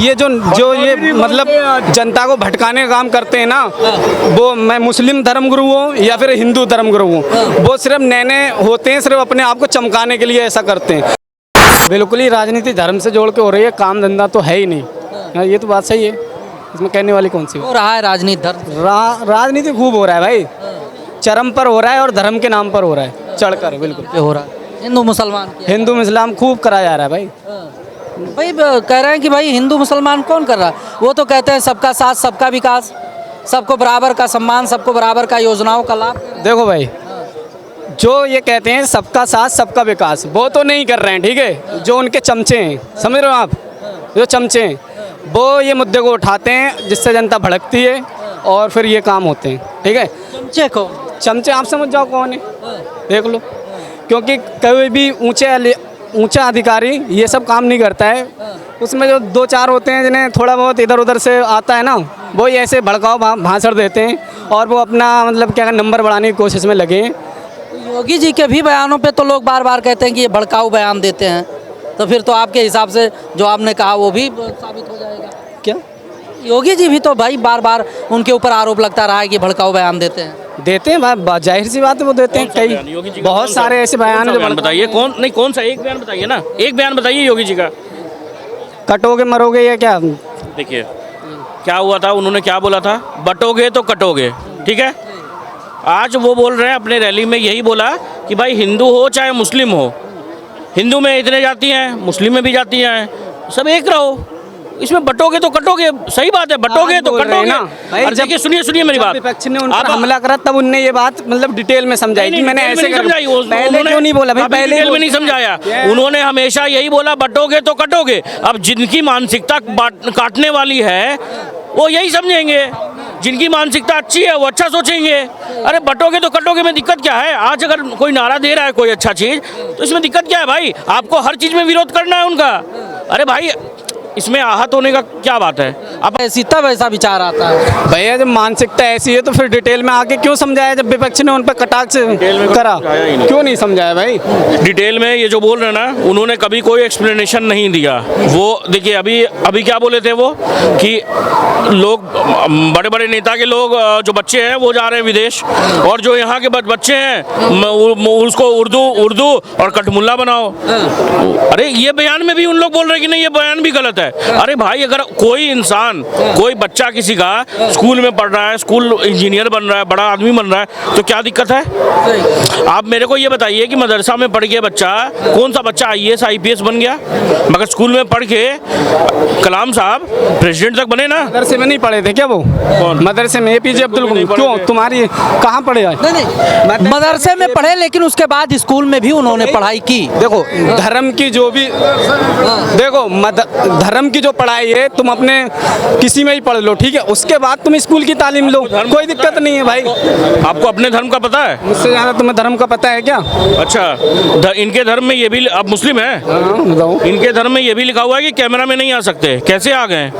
ये जो ये मतलब जनता को भटकाने का काम करते हैं ना, वो मैं मुस्लिम धर्मगुरु हूँ या फिर हिंदू धर्मगुरु हूँ, वो सिर्फ नैने होते हैं, सिर्फ अपने आप को चमकाने के लिए ऐसा करते हैं। बिल्कुल ही राजनीति धर्म से जोड़ के हो रही है, काम धंधा तो है ही नहीं। हाँ, ये तो बात सही है, इसमें कहने वाली कौन सी हो रहा है राजनीति धर्म राजनीति खूब हो रहा है भाई, चरम पर हो रहा है और धर्म के नाम पर हो रहा है, चढ़कर बिल्कुल पे हो रहा है। हिंदू मुसलमान खूब कराया जा रहा है भाई। भाई कह रहे हैं कि भाई हिंदू मुसलमान कौन कर रहा है? वो तो कहते हैं सबका साथ सबका विकास, सबको बराबर का सम्मान, सबको बराबर का योजनाओं का लाभ। देखो भाई, जो ये कहते हैं सबका साथ सबका विकास, वो तो नहीं कर रहे हैं, ठीक है। जो उनके चमचे हैं, समझ रहे हो आप, जो चमचे हैं वो ये मुद्दे को उठाते हैं जिससे जनता भड़कती है और फिर ये काम होते हैं, ठीक है। चमचे आप समझ जाओ कौन है, देख लो। क्योंकि कोई भी ऊंचा अधिकारी ये सब काम नहीं करता है, उसमें जो दो चार होते हैं जिन्हें थोड़ा बहुत इधर उधर से आता है ना, वो ही ऐसे भड़काओ भाषण देते हैं और वो अपना मतलब क्या नंबर बढ़ाने की कोशिश में लगे हैं। योगी जी के भी बयानों पे तो लोग बार बार कहते हैं कि ये भड़काऊ बयान देते हैं, तो फिर तो आपके हिसाब से जो आपने कहा वो भी साबित हो जाएगा क्या? योगी जी भी तो भाई बार बार उनके ऊपर आरोप लगता रहा है कि भड़काऊ बयान देते हैं भाई, जाहिर सी बात है वो देते हैं। कई बहुत सारे ऐसे बयान हैं जो बताइए कौन सा एक बयान बताइए ना, एक बयान बताइए योगी जी का। कटोगे मरोगे या क्या? देखिए क्या हुआ था, उन्होंने क्या बोला था, बटोगे तो कटोगे, ठीक है। आज वो बोल रहे हैं अपने रैली में यही बोला कि भाई हिंदू हो चाहे मुस्लिम हो, हिंदू में इतने जाति हैं, मुस्लिम में भी जाति हैं, सब एक रहो, इसमें बटोगे तो कटोगे। सही बात है, बटोगे तो कटोगे ना। और देखिए सुनिए मेरी बात, विपक्ष ने उन पर हमला करा तब उनने ये बात मतलब डिटेल में समझाई कि मैंने ऐसे समझाई। पहले क्यों नहीं बोला भाई? पहले डिटेल में नहीं समझाया, उन्होंने हमेशा यही बोला बटोगे तो कटोगे। अब जिनकी मानसिकता काटने वाली है वो यही समझेंगे, जिनकी मानसिकता अच्छी है वो अच्छा सोचेंगे। अरे बटोगे तो कटोगे में दिक्कत क्या है? आज अगर कोई नारा दे रहा है कोई अच्छा चीज़, तो इसमें दिक्कत क्या है भाई? आपको हर चीज़ में विरोध करना है उनका? अरे भाई इसमें आहत होने का क्या बात है? अब ऐसी तब ऐसा विचार आता है भैया, जब मानसिकता ऐसी है तो फिर डिटेल में आके क्यों समझाया? जब विपक्ष ने उन पर कटाक्ष करा क्यों नहीं समझाया भाई? डिटेल में ये जो बोल रहे हैं ना, उन्होंने कभी कोई एक्सप्लेनेशन नहीं दिया। वो देखिए अभी क्या बोले थे वो कि लोग बड़े बड़े नेता के लोग जो बच्चे हैं वो जा रहे हैं विदेश, और जो यहाँ के बच्चे हैं उसको उर्दू और कठमुल्ला बनाओ। अरे ये बयान में भी उन लोग बोल रहे हैं कि नहीं ये बयान भी गलत है। अरे भाई अगर कोई इंसान, कोई बच्चा किसी का स्कूल में पढ़ रहा है, स्कूल इंजीनियर बन रहा है, बड़ा आदमी बन रहा है, तो क्या दिक्कत है? आप मेरे को ये बताइए कि मदरसा में पढ़ के बच्चा, कौन सा बच्चा IAS IPS बन गया? मगर स्कूल में पढ़ के कलाम साहब प्रेसिडेंट तक बने ना। मदरसे में नहीं पढ़े थे क्या वो? मदरसे में APJ अब्दुल कलाम क्यों? तुम्हारी कहाँ पढ़े? नहीं मदरसे में पढ़े, लेकिन उसके बाद स्कूल में भी उन्होंने पढ़ाई की। देखो धर्म की जो भी धर्म की जो पढ़ाई है तुम अपने किसी में ही पढ़ लो, ठीक है। उसके बाद तुम स्कूल की तालीम लो, कोई दिक्कत नहीं है भाई। आपको अपने धर्म का पता है? मुझसे ज़्यादा तुम्हें धर्म का पता है क्या? अच्छा, इनके धर्म में ये भी, आप मुस्लिम हैं? बताओ। इनके धर्म में ये भी लिखा हुआ है कि कैमरा में नहीं आ सकते। कैसे आ गए?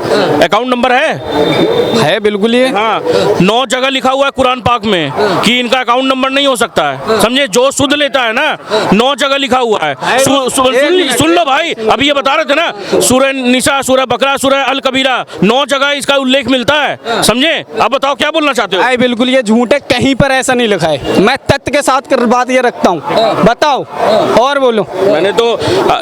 अकाउंट नंबर है बिल्कुल ही है। हाँ, 9 जगह लिखा हुआ है कुरान पाक में कि इनका अकाउंट नंबर नहीं हो सकता है। समझे? जो सुध लेता है ना, 9 जगह लिखा हुआ है। सुन लो भाई, अभी ये बता रहे थे ना, सूरह निसा, सूरह बकरा, सूरह अल कबीरा, 9 जगह इसका उल्लेख मिलता है। समझे? अब बताओ क्या बोलना चाहते हो? बिल्कुल ये झूठ है, कहीं पर ऐसा नहीं लिखा है। मैं तथ्य के साथ बात ये रखता हूँ। बताओ और बोलो। मैंने तो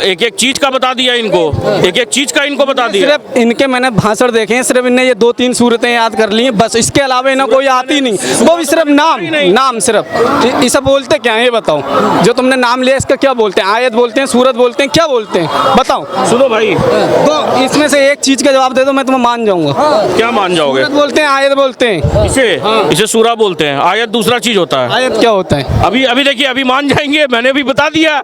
एक एक चीज का बता दिया इनको, एक एक चीज का इनको बता दिया। सिर्फ इनके मैंने भाषण देखे हैं, सिर्फ इनने ये 2-3 सूरतें याद कर ली हैं बस, इसके अलावा इन्हें कोई आती नहीं। वो भी सिर्फ नाम सिर्फ। इसे बोलते क्या है ये बताओ? जो तुमने नाम लिया इसका क्या बोलते हैं? आयत बोलते हैं, सूरत बोलते हैं, क्या बोलते हैं बताओ? सुनो भाई, तो इसमें से एक चीज का जवाब दे दो, मैं तुम्हें मान जाऊंगा। क्या मान जाओगे? सूरत बोलते हैं, आयत बोलते हैं। इसे सूरा बोलते हैं, आयत दूसरा चीज होता है। आयत क्या होता है? अभी देखिए, अभी मान जाएंगे, मैंने भी बता दिया।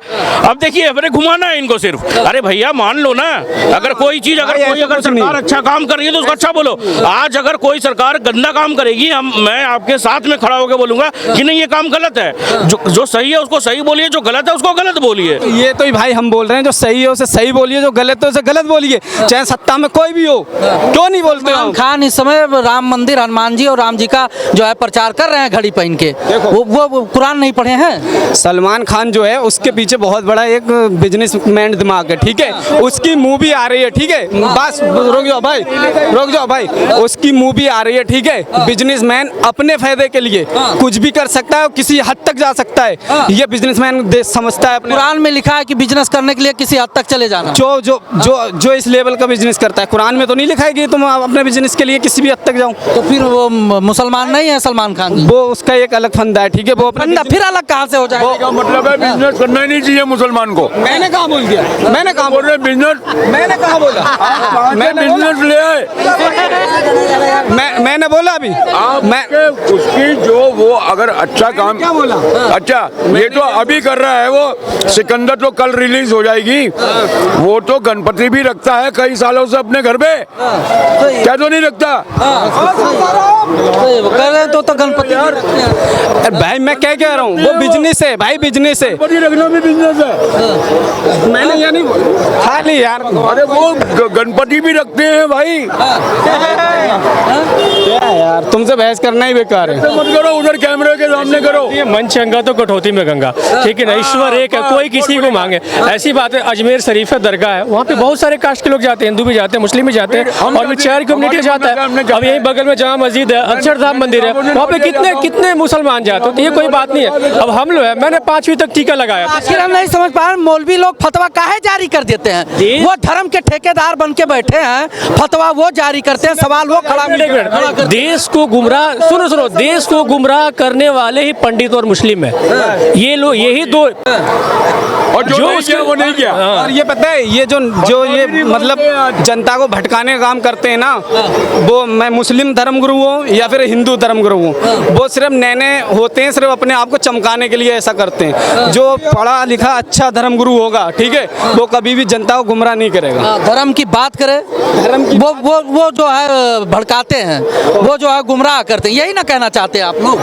अब देखिए अपने घुमाना है इनको सिर्फ। अरे भैया मान लो ना, अगर कोई चीज, अगर सरकार अच्छा काम कर रही है तो उसको अच्छा बोलो। आज अगर कोई सरकार गंदा काम करेगी, मैं आपके साथ में खड़ा होकर बोलूंगा कि नहीं ये काम गलत है। जो सही है उसको सही बोलिए, जो गलत है उसको गलत बोलिए। ये तो भाई हम बोल रहे हैं, जो सही है उसे सही बोलिए, जो गलत है उसे गलत बोलिए। चाहे सत्ता धर्म में कोई भी हो, क्यों नहीं बोलते सलमान हो? खान इस समय राम मंदिर, हनुमान जी और राम जी का जो है प्रचार कर रहे हैं घड़ी पहन के। वो कुरान नहीं पढ़े हैं। सलमान खान जो है उसके पीछे बहुत बड़ा एक बिजनेसमैन दिमाग है, ठीक है। उसकी मूवी आ रही है, ठीक है, बस रुक जाओ भाई, रुक जाओ भाई। उसकी मूवी आ रही है, ठीक है। बिजनेसमैन अपने फायदे के लिए कुछ भी कर सकता है, किसी हद तक जा सकता है। ये बिजनेसमैन देश समझता है अपने। कुरान में लिखा है कि बिजनेस करने के लिए किसी हद तक चले जाना। जो जो जो जो इस लेवल का बिजनेस करता है, कुरान में तो नहीं लिखा है कि तुम अपने बिजनेस के लिए किसी भी हद तक जाओ। तो फिर वो मुसलमान नहीं है सलमान खान जी? वो उसका एक अलग फंदा है, ठीक है। वो अपना फिर अलग कहाँ से हो जाएगा? का मतलब है बिजनेस करना ही नहीं चाहिए मुसलमान को। मैंने कहा बोल दिया, मैंने कहा बोल रहे बिजनेस, मैंने कहा बोला, मैं बिजनेस ले आए। मैंने बोला अभी मैं उसकी जो वो अगर अच्छा काम क्या बोला? अच्छा ये तो अभी कर रहा है वो। सिकंदर तो कल रिलीज हो जाएगी। वो तो गणपति भी रखता है कई सालों से अपने घर पे, क्या तो नहीं रखता? कह रहे तो गणपति अरे भाई मैं क्या कह रहा हूँ, वो बिजनेस है भाई, बिजनेस है। गणपति रखना भी बिजनेस है। मैंने ये नहीं बोला खाली यार। अरे वो गणपति भी रखते हैं भाई। क्या यार, तुमसे बहस करना ही बेकार है। मत करो, उधर कैमरे के सामने करो। ये मन चंगा तो कटौती में गंगा, ठीक है ना। ईश्वर एक है, कोई किसी को मांगे, ऐसी बात है। अजमेर शरीफ है, दरगाह है, वहाँ पे बहुत सारे कास्ट के लोग जाते हैं, हिंदू भी जाते हैं, मुस्लिम भी जाते हैं, और भी चार कम्युनिटी जाता है। अब यही बगल में जामा मस्जिद है, अक्षरधाम मंदिर है, वहाँ पे कितने कितने मुसलमान जाते हैं। तो ये कोई बात नहीं है। अब हम लोग है, मैंने 5वीं तक टीका लगाया। आखिर हम नहीं समझ पा रहे, मौलवी लोग फतवा काहे जारी कर देते हैं? वो धर्म के ठेकेदार बन के बैठे हैं, फतवा वो जारी करते हैं, सवाल वो खड़ा मिनट, देश को गुमराह, सुनो, देश को गुमराह करने वाले ही पंडित और मुस्लिम है। ये लोग यही दो, और जो नहीं किया वो नहीं किया। और ये पता है, ये जो ये मतलब जनता को भटकाने का काम करते हैं ना, वो मैं मुस्लिम धर्मगुरु हूँ या फिर हिंदू धर्मगुरु हूँ, वो सिर्फ नैने होते हैं, सिर्फ अपने आप को चमकाने के लिए ऐसा करते हैं। जो पढ़ा लिखा अच्छा धर्मगुरु होगा, ठीक है, वो कभी भी जनता को गुमराह नहीं करेगा। धर्म की बात करें, धर्म की वो जो है भड़काते हैं, वो जो है गुमराह करते हैं, यही ना कहना चाहते हैं आप लोग?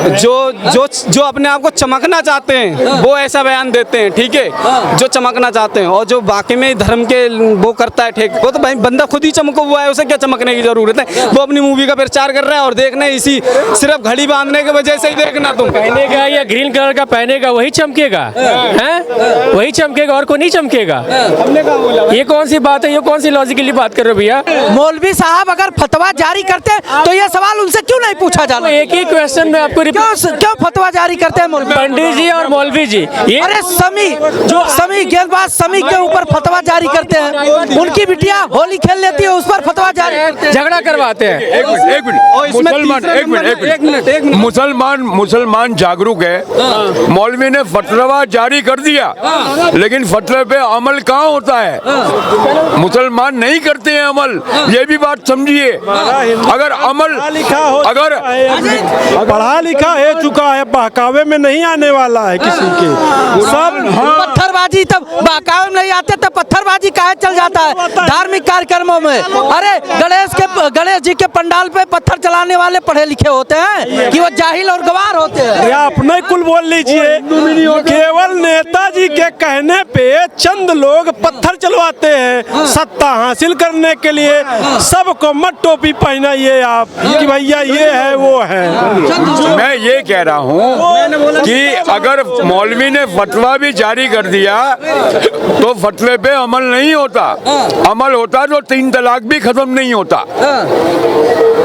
जो अपने आप को चमकना चाहते हैं वो ऐसा बयान देते हैं, ठीक है, जो चमकना चाहते हैं। और जो बाकी में धर्म के वो करता है, ठीक, वो तो भाई बंदा खुद ही चमको हुआ है, उसे क्या चमकने की जरूरत है? वो अपनी मूवी का प्रचार कर रहा है और देखना इसी सिर्फ घड़ी बांधने की वजह से ही देखना। तुम पहनेगा या ग्रीन कलर का पहनेगा वही चमकेगा, हैं? वही चमकेगा और कोई नहीं चमकेगा। हमने कहा बोला? ये कौन सी बात है? ये कौन सी लॉजिकली बात कर रहे हो भैया? मौलवी साहब अगर फतवा जारी करते हैं तो ये सवाल उनसे क्यों नहीं पूछा जाना? एक ही क्वेश्चन में आपको क्यों फतवा जारी करते हैं मौलवी? पंडित जी और मौलवी जी, ये अरे समी गेंदबाज समी के ऊपर फतवा जारी करते हैं, उनकी बिटिया होली खेल लेती है, उस पर फतवा जारी, झगड़ा करवाते हैं। एक मिनट मुसलमान जागरूक है। मौलवी ने फतवा जारी कर दिया, लेकिन फतवे पे अमल कहाँ होता है? मुसलमान नहीं करते हैं अमल, ये भी बात समझिए। अगर अमल अगर पढ़ा लिखा है चुका है, बहकावे में नहीं आने वाला है किसी के। सब पत्थरबाजी तब बहकावे में नहीं आते, तब पत्थरबाजी काहे चल जाता है धार्मिक कार्यक्रमों में? अरे गणेश जी के पंडाल पे पत्थर चलाने वाले पढ़े लिखे होते हैं कि वो जाहिल और गवार होते हैं? या अपने कुल बोल लीजिए, केवल नेताजी के कहने पे चंद लोग पत्थर चलवाते हैं सत्ता हासिल करने के लिए। सबको मत टोपी पहनाइए आप कि भैया ये है वो है। मैं ये कह रहा हूँ कि अगर मौलवी ने फतवा भी जारी कर दिया तो फतवे पे अमल नहीं होता। अमल होता तो 3 तलाक भी खत्म नहीं होता,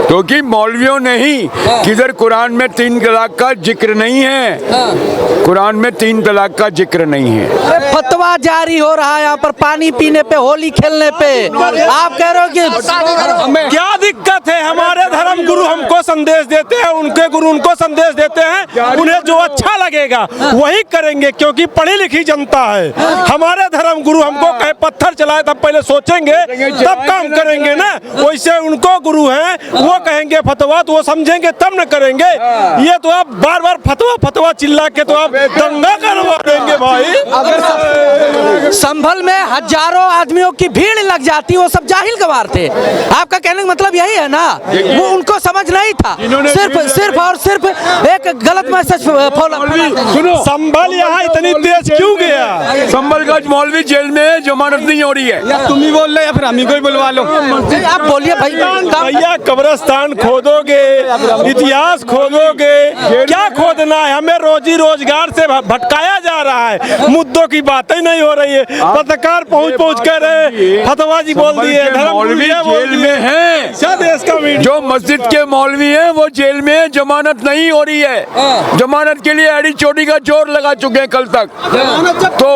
क्योंकि मौलवियों ने ही किधर कुरान में 3 तलाक का जिक्र नहीं है। कुरान में 3 तलाक का जिक्र नहीं है। फतवा जारी हो रहा है यहाँ पर पानी पीने पे, होली खेलने पे। आप कह रहे हो कि क्या दिक्कत है? हमारे धर्म गुरु हमको संदेश देते हैं, उनके गुरु उनको संदेश देते हैं, उन्हें जो अच्छा लगेगा वही करेंगे, क्योंकि पढ़ी लिखी जनता है। हमारे धर्म गुरु हमको कहे पत्थर चलाए तब पहले सोचेंगे तब काम करेंगे ना। वैसे उनको गुरु हैं, वो कहेंगे फतवा तो वो समझेंगे तब न करेंगे। ये तो आप बार बार फतवा चिल्ला के तो आप दंगा करवा देंगे भाई। संभल में हजारों आदमियों की भीड़ लग जाती, वो सब जाहिल गवार थे। आपका कहने का मतलब यही है ना? वो उनको समझ नहीं था, इन्होंने सिर्फ और सिर्फ एक गलत मैसेज सुनो, संभल यहाँ इतनी तेज क्यों गया? संभल का मौलवी जेल में है, जमानत नहीं हो रही है। या तुम ही बोल रहे या फिर हम ही को ही बुलवा लो। आप बोलिए भाई। भैया कब्रिस्तान खोदोगे, इतिहास खोदोगे, क्या खोदना है? हमें रोजी रोजगार से भटकाया जा रहा है, मुद्दों की बातें नहीं हो रही है। पत्रकार पहुंच कर फतवाजी बोल दिए, मौलवी जेल में है, देश का जो मस्जिद के मौलवी हैं वो जेल में है, जमानत नहीं हो रही है। जमानत के लिए एड़ी चोटी का जोर लगा चुके हैं कल तक। तो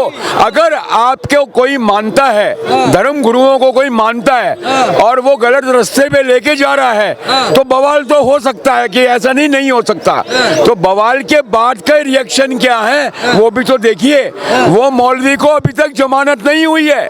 अगर आपको कोई मानता है, धर्म गुरुओं को कोई मानता है और वो गलत रास्ते पे लेके जा रहा है, तो बवाल तो हो सकता है कि ऐसा नहीं हो सकता। तो बवाल के बाद का रिएक्शन क्या है वो भी तो देखिए। वो मौलवी को अभी तक जमानत नहीं हुई है।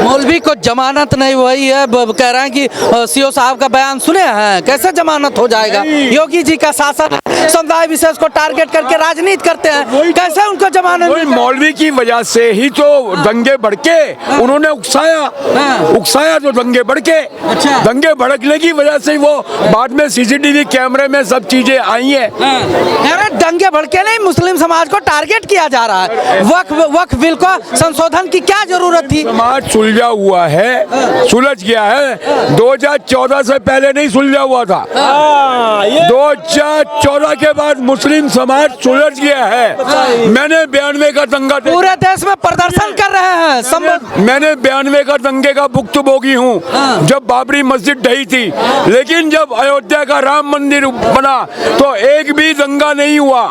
मौलवी को जमानत नहीं हुई है, कह रहे हैं कि सीओ साहब का बयान सुने हैं, कैसे जमानत हो जाएगा? योगी जी का शासन समुदाय विशेष को टारगेट करके राजनीति करते हैं, कैसे उनको जमानत? मौलवी की वजह से ही तो दंगे भड़के, उन्होंने उकसाया तो दंगे भड़के। दंगे भड़कने की वजह से वो बाद में सीसीटीवी कैमरे में सब चीजें आई है। अरे दंगे भड़के नहीं, मुस्लिम समाज को टारगेट किया जा रहा है। वक्फ बिल को संशोधन की क्या जरूरत थी? समाज सुलझा हुआ है, सुलझ गया है। 2014 से पहले नहीं सुलझा हुआ था। 2014 के बाद मुस्लिम समाज सुलझ गया है। मैंने 92 का दंगा पूरे देश में प्रदर्शन कर रहे हैं। मैंने 92 का दंगे का भुक्तभोगी हूँ, जब बाबरी मस्जिद ढही थी। लेकिन जब अयोध्या का राम मंदिर बना तो एक भी दंगा नहीं हुआ।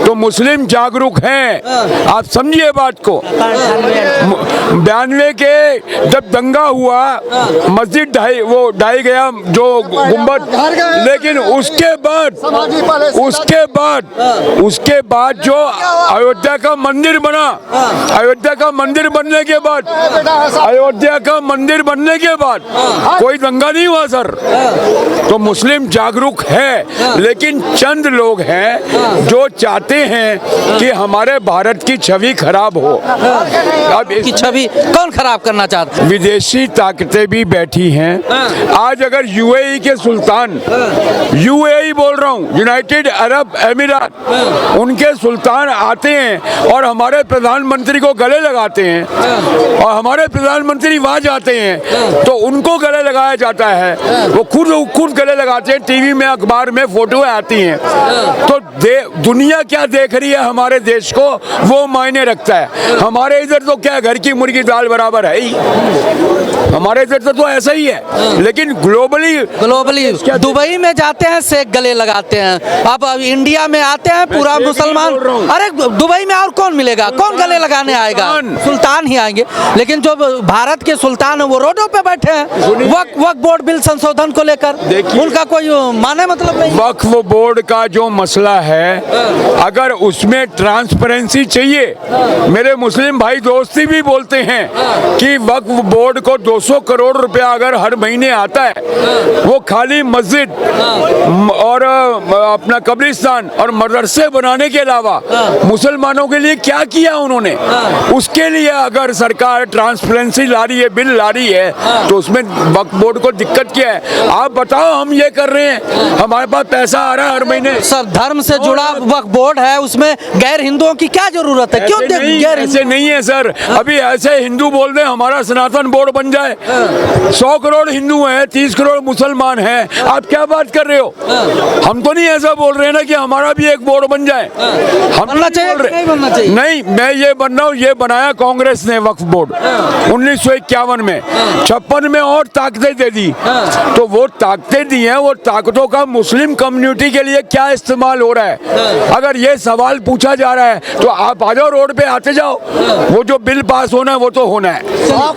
तो मुस्लिम जागरूक हैं, आप समझिए बात को। 92 के जब दंगा हुआ, मस्जिद ढाई गया जो गुम्बद, लेकिन उसके बाद जो अयोध्या का मंदिर बना, अयोध्या का मंदिर बनने के बाद कोई दंगा नहीं हुआ सर। तो मुस्लिम जागरूक है, लेकिन चंद लोग हैं जो चाहते हैं कि हमारे भारत की छवि खराब हो। अब की छवि कौन खराब करना चाहता? विदेशी ताकतें भी बैठी हैं। आज अगर यूएई के सुल्तान, यूएई बोल रहा हूँ, यूनाइटेड अरब अमीरात, उनके सुल्तान आते हैं और हमारे प्रधानमंत्री को गले लगाते हैं, और हमारे प्रधानमंत्री वहाँ जाते हैं तो उनको गले लगाया जाता है। वो खुद गले लगाते हैं, टीवी में अखबार में फोटो आती हैं। तो दुनिया क्या देख रही है हमारे देश को, वो मायने रखता है। हमारे इधर तो क्या घर की मुर्गी दाल बराबर है ही, हमारे इधर तो ऐसा ही है। लेकिन ग्लोबली दुबई में जाते हैं शेख गले लगाते हैं, अब इंडिया में आते हैं पूरा मुसलमान। अरे दुबई में और कौन मिलेगा, कौन गले लगाने आएगा? सुल्तान ही आएंगे। लेकिन जो भारत के सुल्तान है वो रोडों पे बैठे हैं वक्फ बोर्ड बिल संशोधन को लेकर, उनका कोई माने मतलब नहीं। वक्फ बोर्ड का जो मसला है, अगर उसमें ट्रांसपेरेंसी चाहिए, मेरे मुस्लिम भाई दोस्ती भी बोलते हैं कि वक्फ बोर्ड को 200 करोड़ रुपया अगर हर महीने आता है, वो खाली मस्जिद और अपना कब्रिस्तान और मदरसे बनाने के अलावा मुसलमानों के लिए क्या किया उन्होंने? उसके लिए अगर सरकार ट्रांसपेरेंसी ला रही है, बिल ला रही है, तो उसमें वक्फ बोर्ड को दिक्कत क्या है? आप बताओ, हम ये कर रहे हैं, हमारे पास पैसा आ रहा है हर महीने। सब धर्म से जुड़ा वक्फ बोर्ड है, उसमें गैर हिंदुओं की क्या जरूरत है? क्यों ऐसे नहीं है सर। अभी ऐसे हिंदू बोल रहे हमारा सनातन बोर्ड बन जाए। 100 करोड़ हिंदू हैं, 30 करोड़ मुसलमान हैं, आप क्या बात कर रहे हो? हम तो नहीं ऐसा बोल रहे हैं ना कि हमारा भी एक बोर्ड बन जाए। हम बनना चाहिए नहीं, मैं ये बन रहा हूँ, ये बनाया कांग्रेस ने वक्फ बोर्ड 1951 में। 56 में और ताकतें दे दी। तो वो ताकतें दी हैं, वो ताकतों का मुस्लिम कम्युनिटी के लिए क्या इस्तेमाल हो रहा है? अगर ये सवाल पूछा जा रहा है तो आप आ जाओ, रोड पे आते जाओ। वो जो बिल पास होना है वो तो होना है।